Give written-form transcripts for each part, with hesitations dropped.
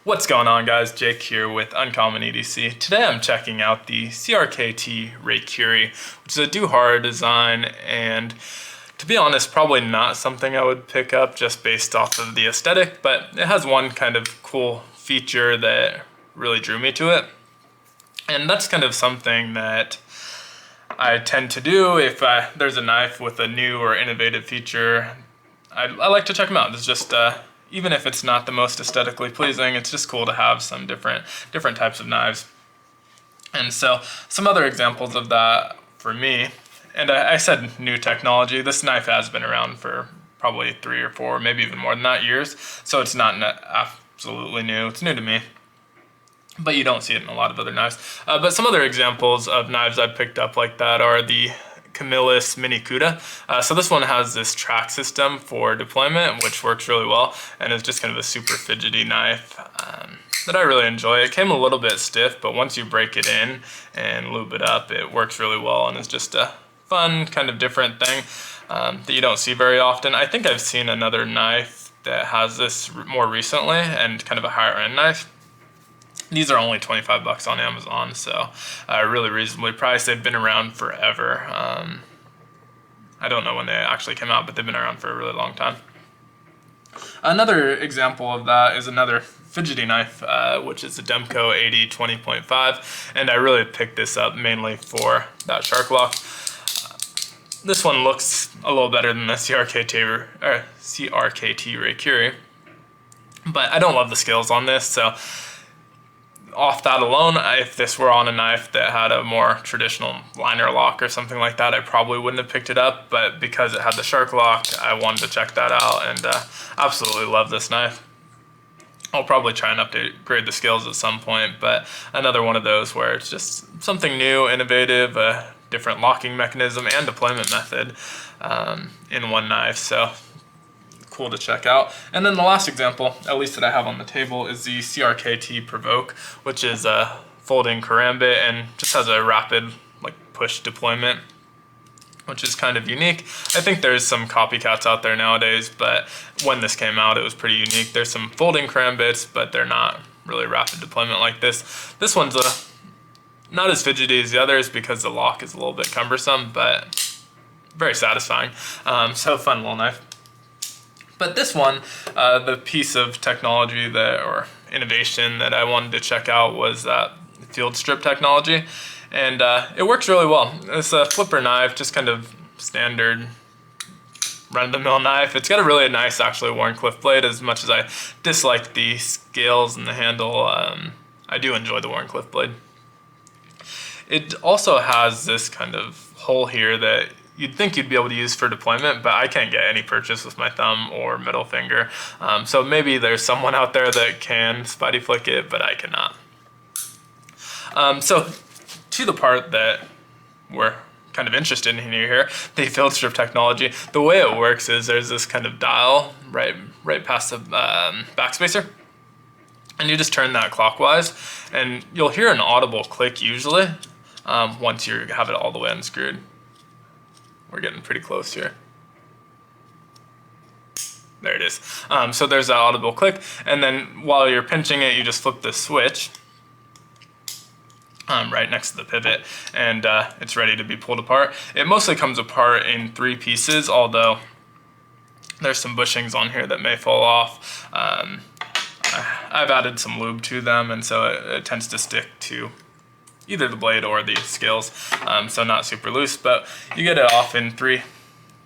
What's going on, guys? Jake here with Uncommon EDC. Today I'm checking out the CRKT Raikiri, which is a Dew Hara Design, and to be honest, probably not something I would pick up just based off of the aesthetic, but it has one kind of cool feature that really drew me to it. And that's kind of something that I tend to do if there's a knife with a new or innovative feature. I like to check them out. It's just even if it's not the most aesthetically pleasing, it's just cool to have some different types of knives. And so some other examples of that for me, and I said new technology. This knife has been around for probably 3 or 4, maybe even more than that years. So it's not absolutely new. It's new to me, but you don't see it in a lot of other knives. But some other examples of knives I've picked up like that are the Camillus Mini Cuda. So this one has this track system for deployment, which works really well, and is just kind of a super fidgety knife that I really enjoy. It came a little bit stiff, but once you break it in and lube it up, it works really well, and it's just a fun, kind of different thing that you don't see very often. I think I've seen another knife that has this more recently, and kind of a higher end knife. These are only 25 bucks on Amazon, so really reasonably priced. They've been around forever. I don't know when they actually came out, but they've been around for a really long time. Another example of that is another fidgety knife, which is the Demco 80 20.5, and I really picked this up mainly for that shark lock. This one looks a little better than the CRKT Raikiri, but I don't love the scales on this, so off that alone, if this were on a knife that had a more traditional liner lock or something like that, I probably wouldn't have picked it up, but because it had the shark lock, I wanted to check that out, and absolutely love this knife. I'll probably try and upgrade the scales at some point, but another one of those where it's just something new, innovative, a different locking mechanism and deployment method in one knife, so cool to check out. And then the last example, at least that I have on the table, is the CRKT Provoke, which is a folding karambit and just has a rapid push deployment, which is kind of unique. I think there's some copycats out there nowadays, but when this came out, it was pretty unique. There's some folding karambits, but they're not really rapid deployment like this. This one's not as fidgety as the others because the lock is a little bit cumbersome, but very satisfying. So fun little knife. But this one, the piece of technology or innovation that I wanted to check out was that field strip technology, and it works really well. It's a flipper knife, just kind of standard run-of-the-mill knife. It's got a really nice, actually, Wharncliffe blade. As much as I dislike the scales and the handle, I do enjoy the Wharncliffe blade. It also has this kind of hole here that you'd think you'd be able to use for deployment, but I can't get any purchase with my thumb or middle finger. So maybe there's someone out there that can spidey flick it, but I cannot. So to the part that we're kind of interested in here, the field strip technology, the way it works is there's this kind of dial right past the backspacer, and you just turn that clockwise, and you'll hear an audible click usually once you have it all the way unscrewed. We're getting pretty close here. There it is. So there's that audible click, and then while you're pinching it, you just flip the switch right next to the pivot, and it's ready to be pulled apart. It mostly comes apart in 3 pieces, although there's some bushings on here that may fall off. I've added some lube to them, and so it tends to stick to either the blade or the scales, so not super loose, but you get it off in 3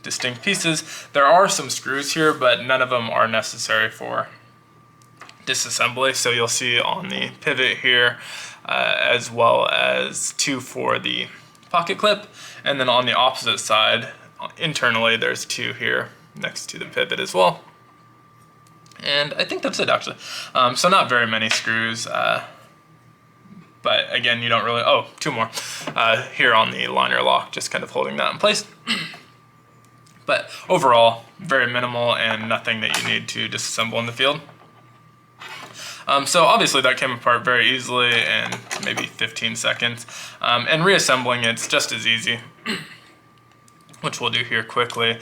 distinct pieces. There are some screws here, but none of them are necessary for disassembly, so you'll see on the pivot here, as well as 2 for the pocket clip, and then on the opposite side, internally, there's 2 here next to the pivot as well. And I think that's it, actually. So not very many screws, but again, you don't really, 2 more here on the liner lock, just kind of holding that in place. But overall, very minimal and nothing that you need to disassemble in the field. So obviously that came apart very easily in maybe 15 seconds. And reassembling it's just as easy, which we'll do here quickly.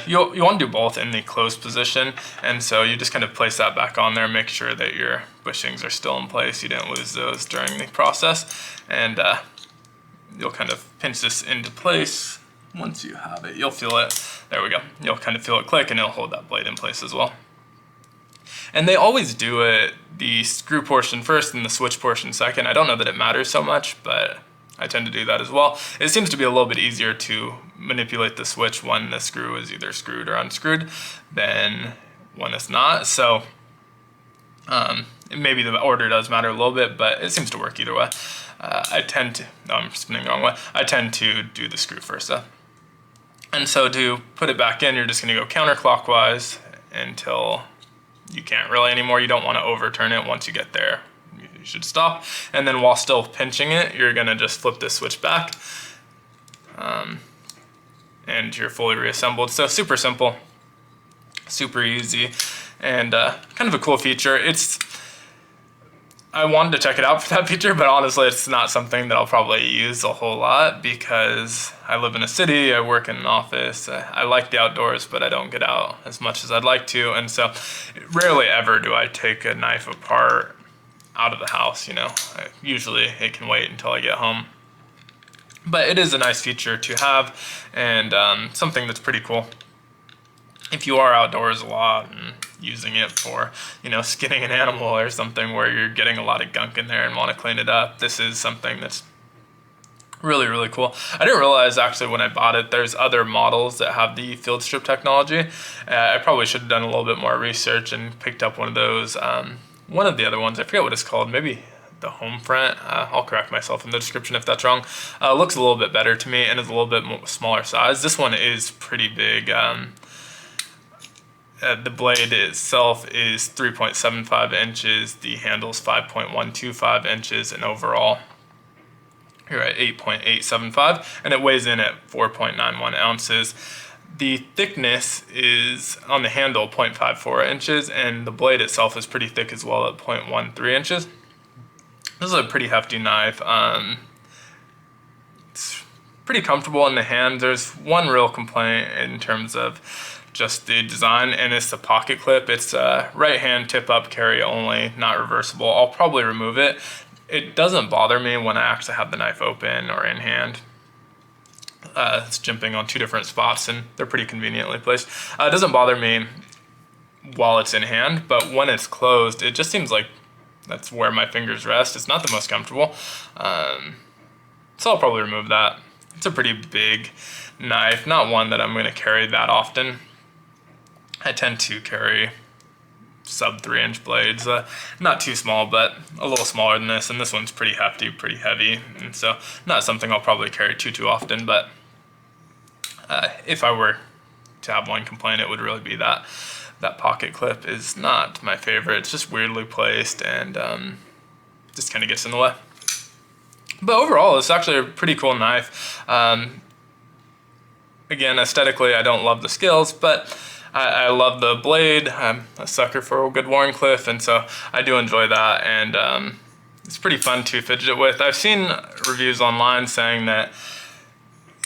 You want to do both in the closed position, and so you just kind of place that back on there, make sure that your bushings are still in place, you didn't lose those during the process, and you'll kind of pinch this into place. Once you have it, you'll feel it. There we go. You'll kind of feel it click, and it'll hold that blade in place as well. And they always do it, the screw portion first and the switch portion second. I don't know that it matters so much, but I tend to do that as well. It seems to be a little bit easier to manipulate the switch when the screw is either screwed or unscrewed than when it's not. So maybe the order does matter a little bit, but it seems to work either way. I'm spinning the wrong way. I tend to do the screw first though. And so to put it back in, you're just gonna go counterclockwise until you can't really anymore. You don't wanna overturn it. Once you get there, you should stop. And then while still pinching it, you're gonna just flip this switch back and you're fully reassembled. So super simple, super easy, and kind of a cool feature. I wanted to check it out for that feature, but honestly, it's not something that I'll probably use a whole lot because I live in a city, I work in an office, I like the outdoors, but I don't get out as much as I'd like to, and so rarely ever do I take a knife apart out of the house, you know. Usually it can wait until I get home. But it is a nice feature to have, and something that's pretty cool. If you are outdoors a lot and using it for, you know, skinning an animal or something where you're getting a lot of gunk in there and want to clean it up, this is something that's really, really cool. I didn't realize actually when I bought it, there's other models that have the field strip technology. I probably should have done a little bit more research and picked up one of those. One of the other ones, I forget what it's called, maybe the home front. I'll correct myself in the description if that's wrong. Looks a little bit better to me and is a little bit smaller size. This one is pretty big. The blade itself is 3.75 inches, the handle's 5.125 inches, and overall you're at 8.875, and it weighs in at 4.91 ounces. The thickness is on the handle 0.54 inches, and the blade itself is pretty thick as well at 0.13 inches. This is a pretty hefty knife. It's pretty comfortable in the hand. There's one real complaint in terms of just the design, and it's the pocket clip. It's right hand tip up carry only, not reversible. I'll probably remove it. It doesn't bother me when I actually have the knife open or in hand. It's jimping on two different spots and they're pretty conveniently placed. It doesn't bother me while it's in hand, but when it's closed, it just seems like that's where my fingers rest. It's not the most comfortable. So I'll probably remove that. It's a pretty big knife, not one that I'm going to carry that often. I tend to carry sub 3-inch blades, not too small, but a little smaller than this, and this one's pretty hefty, pretty heavy, and so not something I'll probably carry too often, but if I were to have one complaint, it would really be that pocket clip is not my favorite. It's just weirdly placed and just kind of gets in the way. But overall, it's actually a pretty cool knife. Again, aesthetically, I don't love the scales, but I love the blade. I'm a sucker for a good Wharncliffe, and so I do enjoy that, and it's pretty fun to fidget it with. I've seen reviews online saying that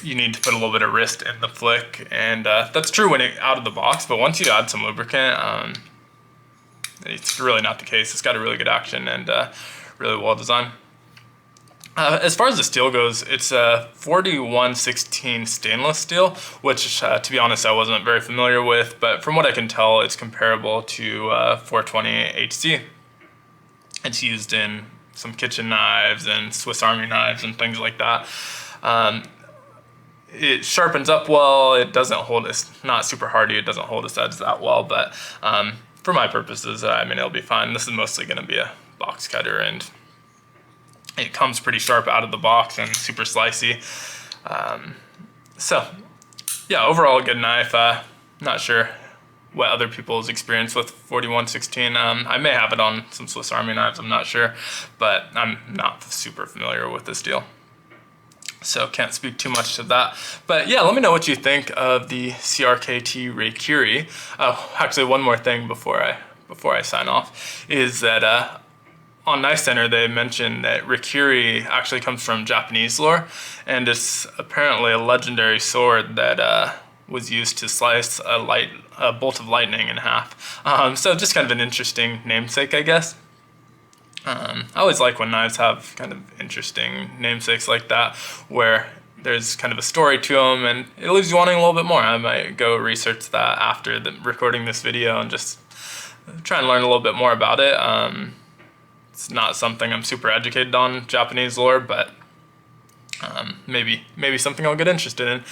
you need to put a little bit of wrist in the flick, and that's true when it's out of the box, but once you add some lubricant, it's really not the case. It's got a really good action and really well designed. As far as the steel goes, it's a 4116 stainless steel, which to be honest I wasn't very familiar with, but from what I can tell it's comparable to 420 HC. It's used in some kitchen knives and Swiss Army knives and things like that. It sharpens up well, it doesn't hold, it's not super hardy, it doesn't hold its edge that well, but for my purposes, I mean, it'll be fine. This is mostly going to be a box cutter, and it comes pretty sharp out of the box and super slicey. So yeah, overall a good knife. Not sure what other people's experience with 4116. I may have it on some Swiss Army knives, I'm not sure, but I'm not super familiar with this deal, so can't speak too much to that. But yeah, let me know what you think of the CRKT Raikiri. Actually, one more thing before I sign off is that on Knife Center they mentioned that Raikiri actually comes from Japanese lore, and it's apparently a legendary sword that was used to slice a bolt of lightning in half. So just kind of an interesting namesake, I guess. I always like when knives have kind of interesting namesakes like that, where there's kind of a story to them, and it leaves you wanting a little bit more. I might go research that after recording this video and just try and learn a little bit more about it. It's not something I'm super educated on, Japanese lore, but maybe something I'll get interested in.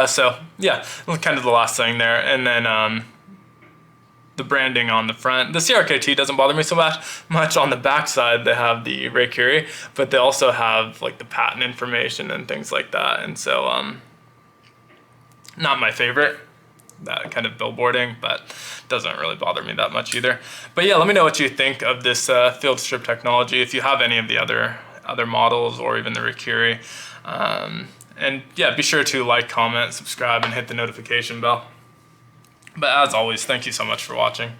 So yeah, kind of the last thing there, and then the branding on the front. The CRKT doesn't bother me so much. On the back side, they have the Raikiri, but they also have like the patent information and things like that. And so, not my favorite, that kind of billboarding, but doesn't really bother me that much either. But yeah, let me know what you think of this field strip technology. If you have any of the other models or even the Raikiri. And yeah, be sure to like, comment, subscribe, and hit the notification bell. But as always, thank you so much for watching.